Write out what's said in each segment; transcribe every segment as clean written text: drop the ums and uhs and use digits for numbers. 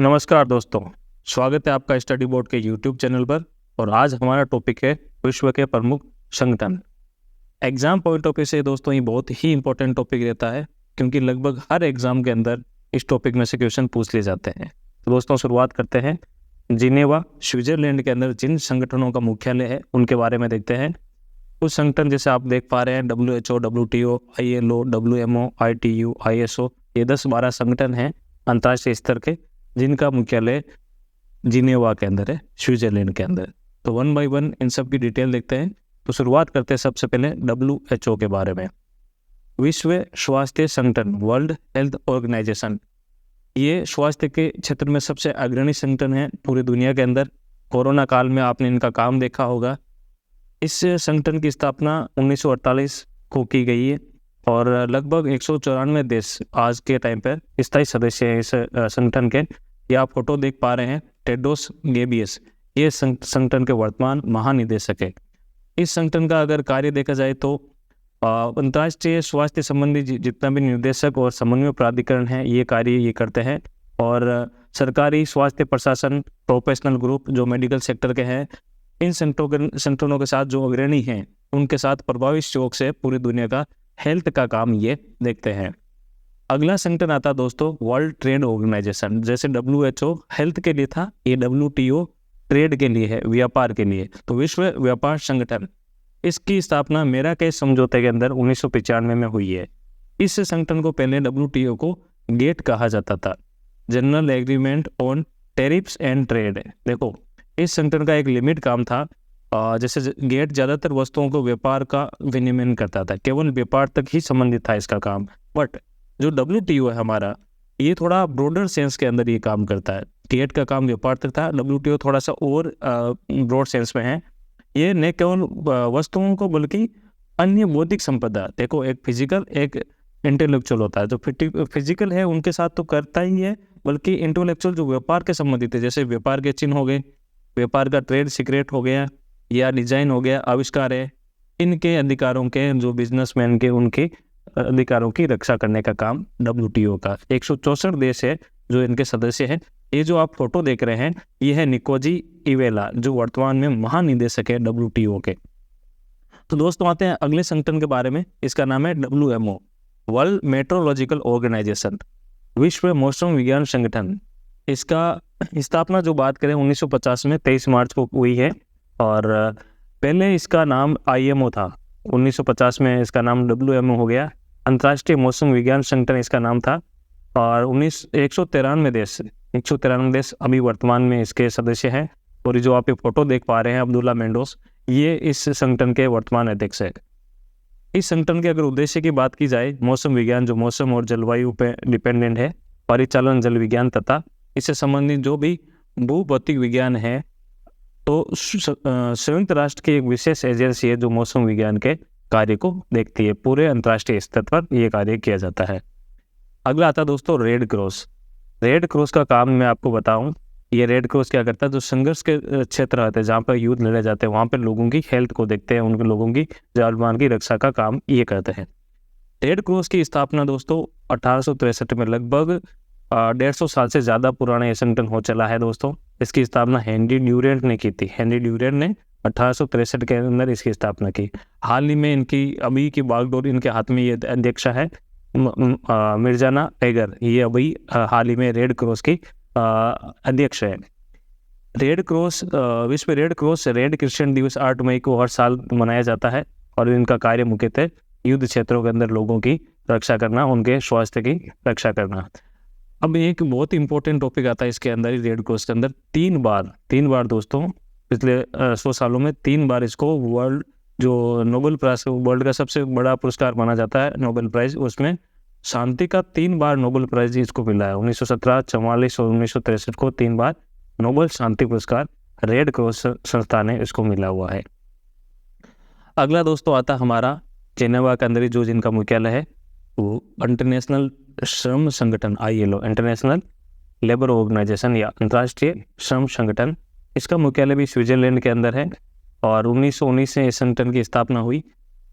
नमस्कार दोस्तों, स्वागत है आपका स्टडी बोर्ड के यूट्यूब चैनल पर। और आज हमारा टॉपिक है विश्व के प्रमुख संगठन। एग्जाम पॉइंट ऑफ व्यू से दोस्तों ये बहुत ही इंपॉर्टेंट टॉपिक रहता है, क्योंकि लगभग हर एग्जाम के अंदर इस टॉपिक में से क्वेश्चन पूछ लिए जाते हैं। तो दोस्तों शुरुआत करते हैं। जिनेवा स्विट्जरलैंड के अंदर जिन संगठनों का मुख्यालय है उनके बारे में देखते हैं। कुछ संगठन जैसे आप देख पा रहे हैं WHO, WTO, ILO, WMO, ITU, ISO, ये 10-12 संगठन हैं अंतर्राष्ट्रीय स्तर के, जिनका मुख्यालय जिनेवा के अंदर है, स्विट्जरलैंड के अंदर। तो वन बाय वन इन सब की डिटेल देखते हैं। तो शुरुआत करते हैं सबसे पहले WHO के बारे में। विश्व स्वास्थ्य संगठन, वर्ल्ड हेल्थ ऑर्गेनाइजेशन, ये स्वास्थ्य के क्षेत्र में सबसे अग्रणी संगठन है पूरी दुनिया के अंदर। कोरोना काल में आपने इनका काम देखा होगा। इस संगठन की स्थापना 1948 को की गई है और लगभग 194 देश आज के टाइम पर स्थायी सदस्य हैं इस संगठन के। ये आप फोटो देख पा रहे हैं, टेड्रोस गेब्रियस ये संगठन के वर्तमान महानिदेशक है। इस संगठन का अगर कार्य देखा जाए तो अंतर्राष्ट्रीय स्वास्थ्य संबंधी जितना भी निर्देशक और समन्वय प्राधिकरण है ये कार्य ये करते हैं। और सरकारी स्वास्थ्य प्रशासन, प्रोफेशनल ग्रुप जो मेडिकल सेक्टर के हैं, इन संगठनों के साथ जो अग्रणी हैं उनके साथ प्रभावी सहयोग से पूरी दुनिया का हेल्थ का काम ये देखते हैं। अगला संगठन आता दोस्तों वर्ल्ड ट्रेड ऑर्गेनाइजेशन। जैसे WHO हेल्थ के लिए था, ये WTO ट्रेड के लिए है, व्यापार के लिए। तो विश्व व्यापार संगठन, इसकी स्थापना मेराकेश समझौते के अंदर 1995 में हुई है। इस संगठन को पहले WTO को गेट कहा जाता था, general agreement on tariffs and trade. देखो इस संगठन का एक लिमिट काम था। जैसे गेट ज़्यादातर वस्तुओं को व्यापार का विनिमय करता था, केवल व्यापार तक ही संबंधित था इसका काम। बट जो WTO है हमारा, ये थोड़ा ब्रॉडर सेंस के अंदर ये काम करता है। गेट का काम व्यापार तक था, WTO थोड़ा सा और ब्रॉड सेंस में है। ये न केवल वस्तुओं को बल्कि अन्य बौद्धिक संपदा, देखो एक फिजिकल एक इंटेलेक्चुअल होता है। जो फिजिकल है उनके साथ तो करता ही है, बल्कि इंटेलेक्चुअल जो व्यापार के संबंधित है, जैसे व्यापार के चिन्ह हो गए, व्यापार का ट्रेड सीक्रेट हो गया या डिजाइन हो गया, आविष्कार है, इनके अधिकारों के जो बिजनेसमैन के उनके अधिकारों की रक्षा करने का काम WTO का। 164 देश है जो इनके सदस्य हैं। ये जो आप फोटो देख रहे हैं ये है निकोजी इवेला, जो वर्तमान में महानिदेशक है WTO के। तो दोस्तों आते हैं अगले संगठन के बारे में। इसका नाम है WMO, वर्ल्ड मेट्रोलॉजिकल ऑर्गेनाइजेशन, विश्व मौसम विज्ञान संगठन। इसका स्थापना जो बात करें 1950 में 23 मार्च को हुई है। और पहले इसका नाम IMO था, 1950 में इसका नाम WMO हो गया, अंतर्राष्ट्रीय मौसम विज्ञान संगठन इसका नाम था। और 193 देश अभी वर्तमान में इसके सदस्य हैं। और जो आप ये फोटो देख पा रहे हैं अब्दुल्ला मेंडोस, ये इस संगठन के वर्तमान अध्यक्ष है। इस संगठन के अगर उद्देश्य की बात की जाए, मौसम विज्ञान जो मौसम और जलवायु पे डिपेंडेंट है, परिचालन जल विज्ञान तथा इससे संबंधित जो भी भूभौतिक विज्ञान है, तो संयुक्त राष्ट्र की एक विशेष एजेंसी है जो मौसम विज्ञान के कार्य को देखती है। पूरे अंतर्राष्ट्रीय स्तर पर यह कार्य किया जाता है। अगला आता दोस्तों रेड क्रॉस। रेड क्रॉस का काम मैं आपको बताऊं, ये रेड क्रॉस क्या करता है, जो संघर्ष के क्षेत्र रहते हैं, जहाँ पर युद्ध लड़े जाते हैं, वहाँ पर लोगों की हेल्थ को देखते हैं, उनके लोगों की जान की रक्षा का काम ये करते हैं। रेड क्रॉस की स्थापना दोस्तों 1863 में, लगभग 150 साल से ज़्यादा पुराना ये संगठन हो चला है दोस्तों। इसकी स्थापना हेनरी ड्यूरेंट ने की थी। हेनरी ड्यूरेंट ने 1863 के अंदर इसकी स्थापना की। हाल ही में इनकी अभी की बागडोर इनके हाथ में ये अध्यक्षा है मिर्जाना एगर, ये अभी हाल ही में रेड क्रॉस की अध्यक्ष है। रेड क्रॉस, विश्व रेड क्रॉस रेड क्रिश्चियन दिवस 8 मई को हर साल मनाया जाता है। और इनका कार्य मुख्यतः युद्ध क्षेत्रों के अंदर लोगों की रक्षा करना, उनके स्वास्थ्य की रक्षा करना। अब एक बहुत इंपॉर्टेंट टॉपिक आता है इसके अंदर, रेड क्रॉस के अंदर तीन बार दोस्तों पिछले 100 सालों में 3 बार इसको वर्ल्ड जो नोबेल प्राइज, वर्ल्ड का सबसे बड़ा पुरस्कार माना जाता है नोबेल प्राइज, उसमें शांति का 3 बार नोबेल प्राइज इसको मिला है। 1917, 44 और 1963 को 3 बार नोबेल शांति पुरस्कार रेड क्रॉस संस्था ने इसको मिला हुआ है। अगला दोस्तों आता हमारा जेनेवा के अंदर जो जिनका मुख्यालय है वो इंटरनेशनल श्रम संगठन ILO, इंटरनेशनल लेबर ऑर्गेनाइजेशन या अंतर्राष्ट्रीय श्रम संगठन। इसका मुख्यालय भी स्विट्जरलैंड के अंदर है। और 1919 से इस संगठन की स्थापना हुई।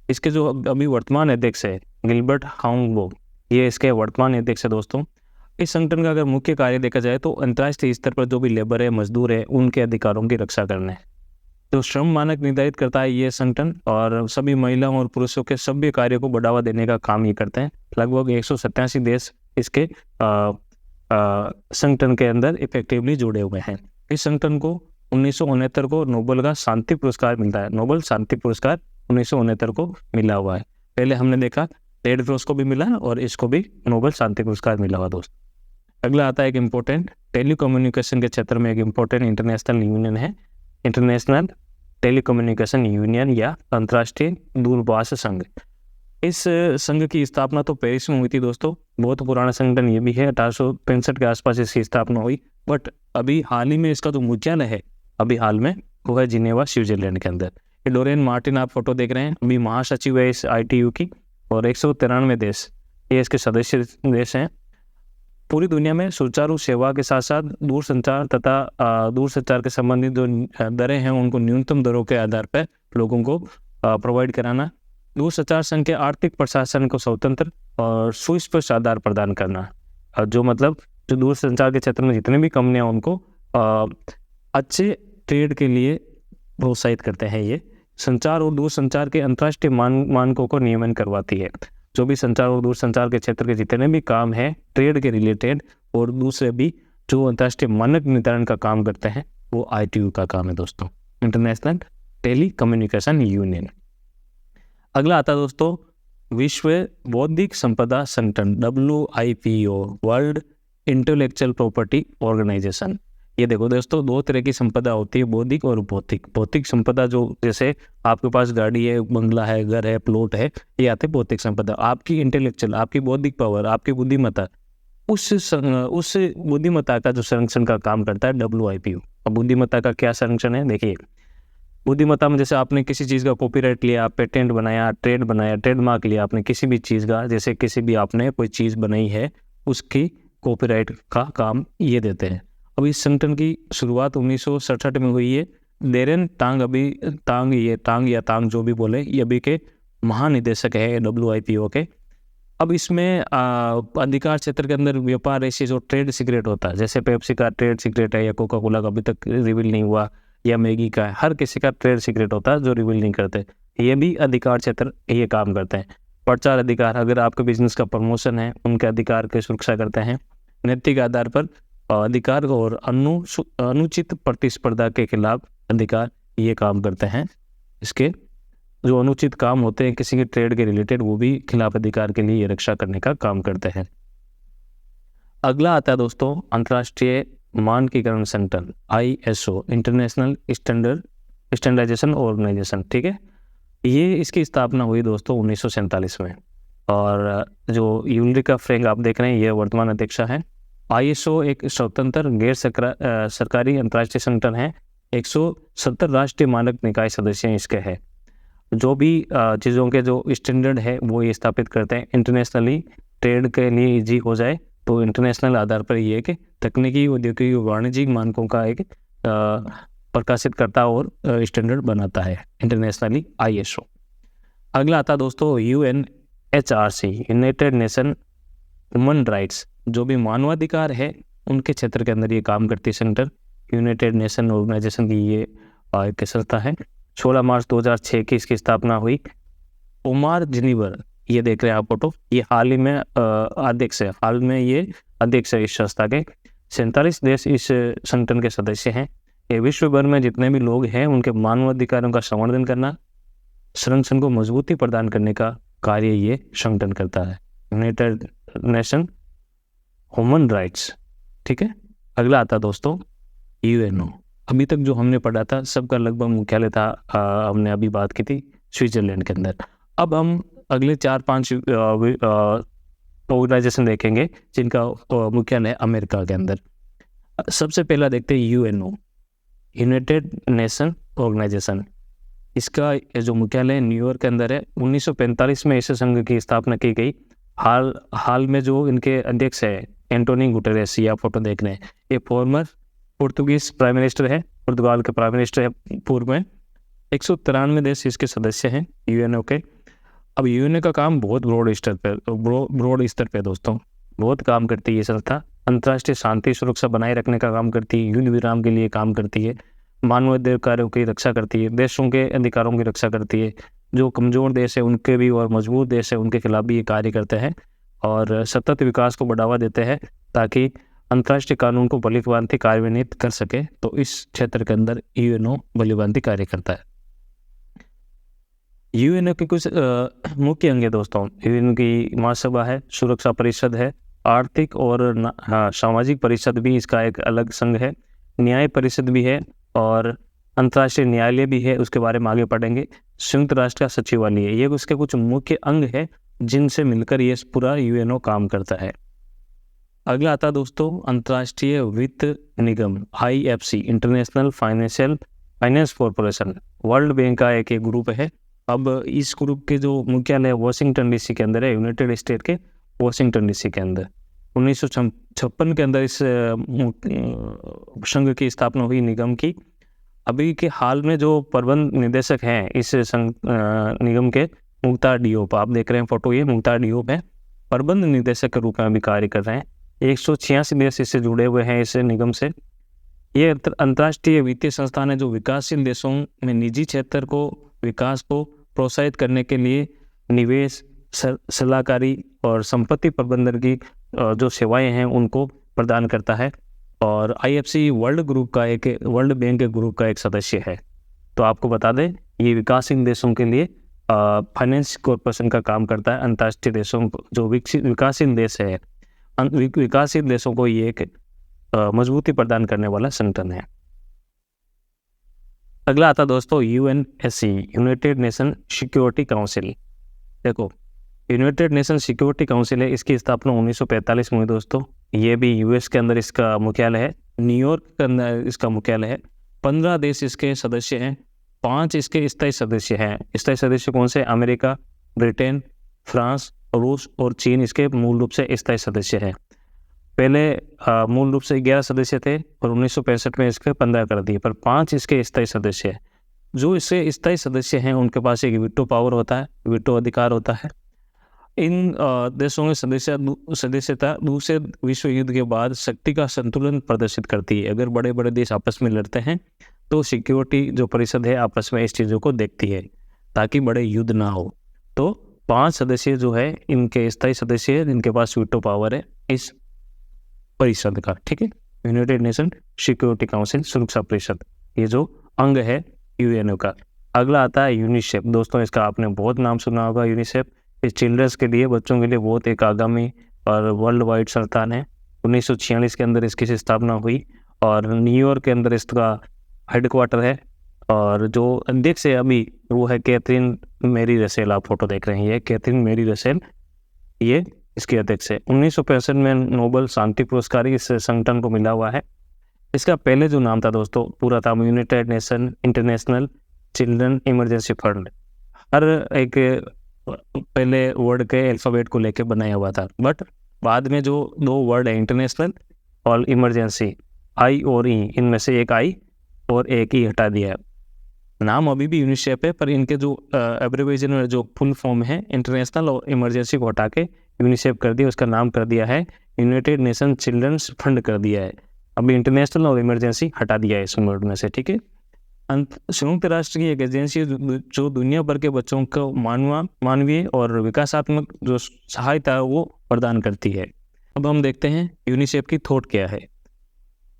इसके जो अभी वर्तमान अध्यक्ष है गिलबर्ट हाउंगबो, ये इसके वर्तमान अध्यक्ष है दोस्तों। इस संगठन का अगर मुख्य कार्य देखा जाए तो अंतर्राष्ट्रीय स्तर पर जो भी लेबर है, मजदूर है, उनके अधिकारों की रक्षा करना है। तो श्रम मानक निर्धारित करता है ये संगठन, और सभी महिलाओं और पुरुषों के सभ्य कार्यों को बढ़ावा देने का काम ये करते हैं। लगभग 187 देश इसके संगठन के अंदर इफेक्टिवली जुड़े हुए हैं। इस संगठन को 1969 को नोबेल का शांति पुरस्कार मिलता है। नोबेल शांति पुरस्कार 1969 को मिला हुआ है। पहले हमने देखा रेड क्रॉस को भी मिला और इसको भी नोबेल शांति पुरस्कार मिला हुआ दोस्त। अगला आता है एक इम्पोर्टेंट टेलीकम्युनिकेशन के क्षेत्र में एक इम्पोर्टेंट इंटरनेशनल यूनियन है, इंटरनेशनल टेलीकम्युनिकेशन यूनियन या अंतर्राष्ट्रीय दूरभाष संघ। इस संघ की स्थापना तो पेरिस में हुई थी दोस्तों। बहुत पुराना संगठन ये भी है, 1865 के आसपास इसकी स्थापना हुई। बट अभी हाल ही में इसका जो मुख्यालय है अभी हाल में वो है जिनेवा, स्विट्जरलैंड के अंदर। ये डोरेन मार्टिन आप फोटो देख रहे हैं, अभी महासचिव है इस ITU की, और 193 देश ये इसके सदस्य देश हैं। पूरी दुनिया में सुचारू सेवा के साथ साथ दूरसंचार तथा दूरसंचार के संबंधित जो दरें हैं उनको न्यूनतम दरों के आधार पर लोगों को प्रोवाइड कराना, दूरसंचार संघ के आर्थिक प्रशासन को स्वतंत्र और सुस्पष्ट आधार प्रदान करना। जो मतलब जो दूरसंचार के क्षेत्र में जितने भी कंपनियां उनको अच्छे ट्रेड के लिए प्रोत्साहित करते हैं। ये संचार और दूरसंचार के अंतर्राष्ट्रीय मानकों को नियमन करवाती है। जो भी संचार और दूरसंचार के क्षेत्र के जितने भी काम है ट्रेड के रिलेटेड और दूसरे भी जो अंतर्राष्ट्रीय मानक निर्धारण का काम करते हैं वो ITU का काम है दोस्तों, इंटरनेशनल टेली कम्युनिकेशन यूनियन। अगला आता है दोस्तों विश्व बौद्धिक संपदा संगठन, WIPO, World Intellectual Property Organization. ये देखो दोस्तों, दो तरह की संपदा होती है, बौद्धिक और भौतिक। भौतिक संपदा जो जैसे आपके पास गाड़ी है, बंगला है, घर है, प्लॉट है, ये आते हैं भौतिक संपदा। आपकी इंटेलेक्चुअल, आपकी बौद्धिक पावर, आपकी बुद्धिमत्ता, उस बुद्धिमत्ता का जो संरक्षण का काम करता है WIPO। अब बुद्धिमत्ता का क्या संरक्षण है देखिए, बुद्धिमत्ता में जैसे आपने किसी चीज़ का कॉपीराइट लिया, पेटेंट बनाया, ट्रेड बनाया, ट्रेडमार्क लिया आपने किसी भी चीज़ का, जैसे किसी भी आपने कोई चीज़ बनाई है उसकी कॉपीराइट का काम ये देते हैं। अब इस संगठन की शुरुआत 1967 में हुई है। डेरेन टांग, अभी टांग जो भी बोले, ये अभी के महानिदेशक है WIPO के। अब इसमें अधिकार क्षेत्र के अंदर व्यापार ऐसे जो ट्रेड सीक्रेट होता है, जैसे पेप्सी का ट्रेड सीक्रेट है या कोका कोला का अभी तक रिवील नहीं हुआ, या मैगी का है, हर किसी का ट्रेड सीक्रेट होता है जो रिवील नहीं करते। ये भी अधिकार क्षेत्र ये काम करते हैं। प्रचार अधिकार, अगर आपके बिजनेस का प्रमोशन है उनके अधिकार की सुरक्षा करते हैं। नैतिक आधार पर अधिकार और अनुचित प्रतिस्पर्धा के खिलाफ अधिकार ये काम करते हैं। इसके जो अनुचित काम होते हैं किसी के ट्रेड के रिलेटेड, वो भी खिलाफ अधिकार के लिए ये रक्षा करने का काम करते हैं। अगला आता है दोस्तों अंतर्राष्ट्रीय मानकीकरण संगठन, ISO, इंटरनेशनल स्टैंडर्डाइजेशन ऑर्गेनाइजेशन। ठीक है, ये इसकी स्थापना हुई दोस्तों 1947 में, और जो यूल्रिका फ्रैंक आप देख रहे हैं ये वर्तमान अध्यक्षा है। ISO एक स्वतंत्र गैर सरकारी अंतर्राष्ट्रीय संगठन है। 170 राष्ट्रीय मानक निकाय सदस्य इसके हैं। जो भी चीज़ों के जो स्टैंडर्ड है वो ये स्थापित करते हैं। इंटरनेशनली ट्रेड के लिए ईजी हो जाए तो इंटरनेशनल आधार पर ये कि तकनीकी, औद्योगिक, वाणिज्यिक मानकों का एक प्रकाशित करता और स्टैंडर्ड बनाता है इंटरनेशनली ISO। अगला आता दोस्तों UNHRC, United nation human rights. जो भी मानवाधिकार है उनके क्षेत्र के अंदर ये काम करती संगठन। यूनाइटेड नेशन ऑर्गेनाइजेशन की ये एक संस्था है। 16 मार्च 2006 की इसकी स्थापना हुई। ओमार जिनीवर, ये देख रहे हैं आप फोटो, ये हाल ही में अध्यक्ष है, हाल में ये अध्यक्ष है इस संस्था के। 47 देश इस संगठन के सदस्य हैं। ये विश्व भर में जितने भी लोग हैं उनके मानवाधिकारों का संवर्धन करना, संरक्षण को मजबूती प्रदान करने का कार्य ये संगठन करता है, यूनाइटेड नेशन ह्यूमन राइट्स। ठीक है, अगला आता दोस्तों UNO। अभी तक जो हमने पढ़ा था सबका लगभग मुख्यालय था, हमने अभी बात की थी स्विट्जरलैंड के अंदर। अब हम अगले 4-5 ऑर्गेनाइजेशन देखेंगे जिनका मुख्यालय अमेरिका के अंदर। सबसे पहला देखते हैं UNO, यूनाइटेड नेशन ऑर्गेनाइजेशन। इसका जो मुख्यालय न्यूयॉर्क के अंदर है। 1945 में इस संघ की स्थापना की गई। हाल में जो इनके अध्यक्ष है एंटोनियो गुटेरेस, या फोटो देख रहे हैं, ये फॉर्मर पुर्तगाली प्राइम मिनिस्टर है, पुर्तगाल के प्राइम मिनिस्टर है पूर्व में। 193 देश इसके सदस्य हैं UNO के। अब UNO का काम बहुत ब्रॉड स्तर पे दोस्तों, बहुत काम करती है ये संस्था। अंतर्राष्ट्रीय शांति सुरक्षा बनाए रखने का काम करती है, युद्ध विराम के लिए काम करती है, मानवाधिकारों की रक्षा करती है, देशों के अधिकारों की रक्षा करती है, जो कमज़ोर देश है उनके भी और मजबूत देश है उनके खिलाफ भी ये कार्य करते हैं और सतत विकास को बढ़ावा देते हैं ताकि अंतर्राष्ट्रीय कानून को भलीभांति कार्यान्वित कर सके। तो इस क्षेत्र के अंदर यूएनओ भलीभांति कार्य करता है। यूएनओ के कुछ मुख्य अंग है दोस्तों। यूएनओ की महासभा है, सुरक्षा परिषद है, आर्थिक और सामाजिक परिषद भी इसका एक अलग संघ है, न्याय परिषद भी है और अंतर्राष्ट्रीय न्यायालय भी है, उसके बारे में आगे पढ़ेंगे। संयुक्त राष्ट्र का सचिवालय है, ये उसके कुछ मुख्य अंग है जिनसे मिलकर ये पूरा यूएनओ काम करता है। अगला आता दोस्तों अंतर्राष्ट्रीय वित्त निगम IFC, international finance corporation, world bank का एक ग्रुप है। अब इस ग्रुप के जो मुख्यालय वॉशिंगटन डीसी के अंदर है, यूनाइटेड स्टेट के वॉशिंगटन डीसी के अंदर। 1956 के अंदर इस संघ की स्थापना हुई निगम की। अभी के हाल में जो प्रबंध निदेशक हैं इस निगम के, मुख्तार डियोप, आप देख रहे हैं फोटो, ये मुख्तार डियोप है, प्रबंध निदेशक के रूप में अभी कार्य कर रहे हैं। 186 देश इससे जुड़े हुए हैं इस निगम से। ये अंतर्राष्ट्रीय वित्तीय संस्थान है जो विकासशील देशों में निजी क्षेत्र को विकास को प्रोत्साहित करने के लिए निवेश, सलाहकारी और संपत्ति प्रबंधन की जो सेवाएं हैं उनको प्रदान करता है और आईएफसी वर्ल्ड बैंक के ग्रुप का एक सदस्य है। तो आपको बता दें ये विकासशील देशों के लिए फाइनेंस कॉर्पोरेशन का काम करता है। अंतर्राष्ट्रीय देशों जो विकासशील देश है, विकासशील देशों को ये एक मजबूती प्रदान करने वाला संगठन है। अगला आता दोस्तों UNSC, United nation security council. देखो यूनाइटेड नेशन सिक्योरिटी काउंसिल है, इसकी स्थापना 1945 में हुई दोस्तों। ये भी यूएस के अंदर इसका मुख्यालय है, न्यूयॉर्क के अंदर इसका मुख्यालय है। 15 देश इसके सदस्य हैं, 5 इसके स्थायी सदस्य हैं। स्थायी सदस्य कौन से? अमेरिका, ब्रिटेन, फ्रांस, रूस और चीन इसके मूल रूप से स्थायी सदस्य हैं। पहले मूल रूप से 11 सदस्य थे और 1965 में इसके 15 कर दिए, पर 5 इसके स्थायी सदस्य हैं। जो इसके स्थायी सदस्य हैं उनके पास एक वीटो पावर होता है, वीटो अधिकार होता है। इन देशों में सदस्यता दूसरे विश्व युद्ध के बाद शक्ति का संतुलन प्रदर्शित करती है। अगर बड़े बड़े देश आपस में लड़ते हैं तो सिक्योरिटी जो परिषद है आपस में इस चीज़ों को देखती है ताकि बड़े युद्ध ना हो। तो 5 सदस्य जो है इनके स्थायी सदस्य है जिनके पास वीटो पावर है इस परिषद का, ठीक है। यूनाइटेड नेशन सिक्योरिटी काउंसिल, सुरक्षा परिषद, ये जो अंग है यूएनओ का। अगला आता है यूनिसेफ। दोस्तों इसका आपने बहुत नाम सुना होगा। यूनिसेफ इस चिल्ड्रंस के लिए, बच्चों के लिए बहुत एक आगामी और वर्ल्ड वाइड संस्थान है। 1946 के अंदर इसकी स्थापना हुई और न्यूयॉर्क के अंदर इसका हेडक्वार्टर है और जो अध्यक्ष है अभी वो है कैथरीन मेरी रसेल। आप फोटो देख रहे हैं, ये कैथरीन मेरी रसेल ये इसके अध्यक्ष है। 1965 में नोबेल शांति पुरस्कार इस संगठन को मिला हुआ है। इसका पहले जो नाम था दोस्तों पूरा था United Nation International Children Emergency Fund. हर एक पहले वर्ड के अल्फाबेट को लेके बनाया हुआ था, बट बाद में जो 2 वर्ड है इंटरनेशनल और इमरजेंसी, आई और ई, इनमें से एक आई और एक ई हटा दिया है। नाम अभी भी यूनिसेफ है पर इनके जो एब्रिविएशन और जो फुल फॉर्म है इंटरनेशनल और इमरजेंसी को हटा के यूनिसेफ कर दिया, उसका नाम कर दिया है यूनाइटेड नेशन चिल्ड्रंस फंड कर दिया है। अभी इंटरनेशनल और इमरजेंसी हटा दिया है इस वर्ड में से, ठीक है। संयुक्त राष्ट्र की एक एजेंसी जो दुनिया भर के बच्चों को मानवीय और विकासात्मक जो सहायता है वो प्रदान करती है। अब हम देखते हैं यूनिसेफ की थॉट क्या है।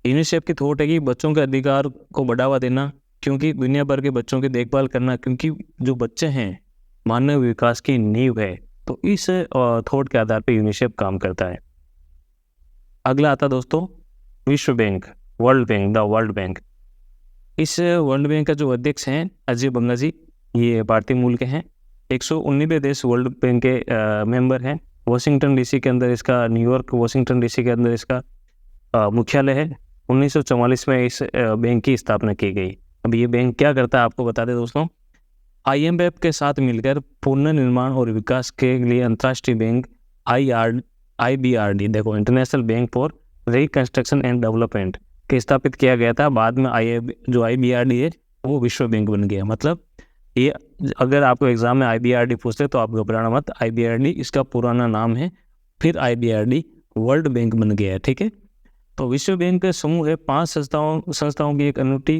यूनिसेफ की थॉट है कि बच्चों के अधिकार को बढ़ावा देना, क्योंकि दुनिया भर के बच्चों की देखभाल करना, क्योंकि जो बच्चे हैं मानव विकास की नींव है। तो इस थॉट के आधार पर यूनिसेफ काम करता है। अगला आता दोस्तों विश्व bank, world bank, the world bank. इस वर्ल्ड बैंक का जो अध्यक्ष हैं अजय बंगा जी, ये भारतीय मूल के हैं। 119 देश वर्ल्ड बैंक के मेंबर हैं। वॉशिंगटन डीसी के अंदर इसका, न्यूयॉर्क वॉशिंगटन डीसी के अंदर इसका मुख्यालय है। 1944 में इस बैंक की स्थापना की गई। अब ये बैंक क्या करता है आपको बता दें दोस्तों। IMF के साथ मिलकर पुनर्निर्माण और विकास के लिए अंतर्राष्ट्रीय बैंक IBRD, देखो international bank for reconstruction and development के स्थापित किया गया था। बाद में जो IBRD है वो विश्व बैंक बन गया। मतलब ये अगर आपको एग्जाम में IBRD पूछते तो आप घबराना मत, IBRD इसका पुराना नाम है, फिर IBRD वर्ल्ड बैंक बन गया है। ठीक है, तो विश्व बैंक का समूह है 5 संस्थाओं की एक अनूठी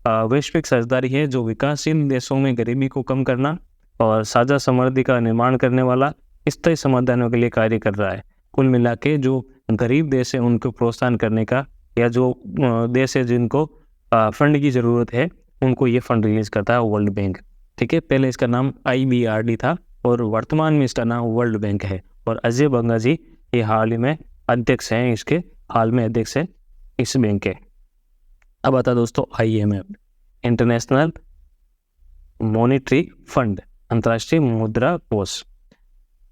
वैश्विक साझेदारी है जो विकासशील देशों में गरीबी को कम करना और साझा समृद्धि का निर्माण करने वाला स्थायी समाधानों के लिए कार्य कर रहा है। कुल मिला के जो गरीब देश है उनको प्रोत्साहन करने का, या जो देश है जिनको फंड की ज़रूरत है उनको ये फंड रिलीज करता है वर्ल्ड बैंक। ठीक है, पहले इसका नाम IBRD था और वर्तमान में इसका नाम वर्ल्ड बैंक है। और अजय बंगा जी ये हाल ही में अध्यक्ष हैं, इसके हाल में अध्यक्ष है इस बैंक के। अब आता दोस्तों IMF, इंटरनेशनल मॉनेटरी फंड, अंतर्राष्ट्रीय मुद्रा कोष।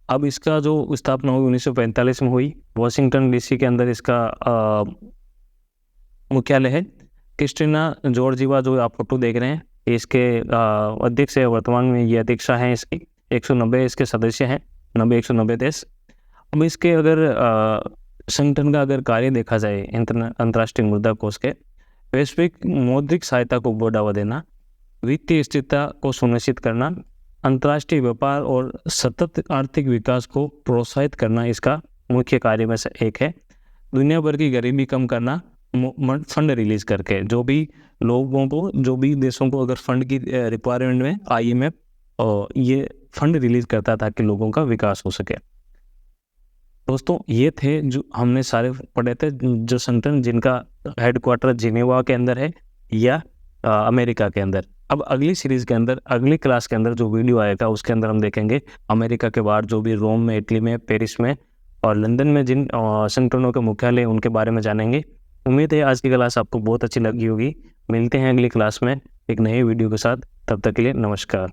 अब इसका जो स्थापना हुई 1945 में हुई, वॉशिंगटन DC के अंदर इसका मुख्यालय है। क्रिस्टिना जॉर्जिवा जो आप फोटो देख रहे हैं इसके अध्यक्ष है, वर्तमान में ये अध्यक्षा हैं इसकी। 190 इसके सदस्य हैं, 190 देश। अब इसके अगर संगठन का अगर कार्य देखा जाए, अंतर्राष्ट्रीय मुद्रा कोष के वैश्विक मौद्रिक सहायता को बढ़ावा देना, वित्तीय स्थिरता को सुनिश्चित करना, अंतर्राष्ट्रीय व्यापार और सतत आर्थिक विकास को प्रोत्साहित करना इसका मुख्य कार्य में से एक है। दुनिया भर की गरीबी कम करना फंड रिलीज करके, जो भी लोगों को, जो भी देशों को अगर फंड की रिक्वायरमेंट में IMF ये फंड रिलीज करता ताकि लोगों का विकास हो सके। दोस्तों ये थे जो हमने सारे पढ़े थे, जो संगठन जिनका हेडक्वार्टर जिनेवा के अंदर है या अमेरिका के अंदर। अब अगली सीरीज के अंदर, अगली क्लास के अंदर जो वीडियो आएगा उसके अंदर हम देखेंगे अमेरिका के बाहर जो भी रोम में, इटली में, पेरिस में और लंदन में जिन संगठनों के मुख्यालय उनके बारे में जानेंगे। उम्मीद है आज की क्लास आपको बहुत अच्छी लगी होगी। मिलते हैं अगली क्लास में एक नए वीडियो के साथ, तब तक के लिए नमस्कार।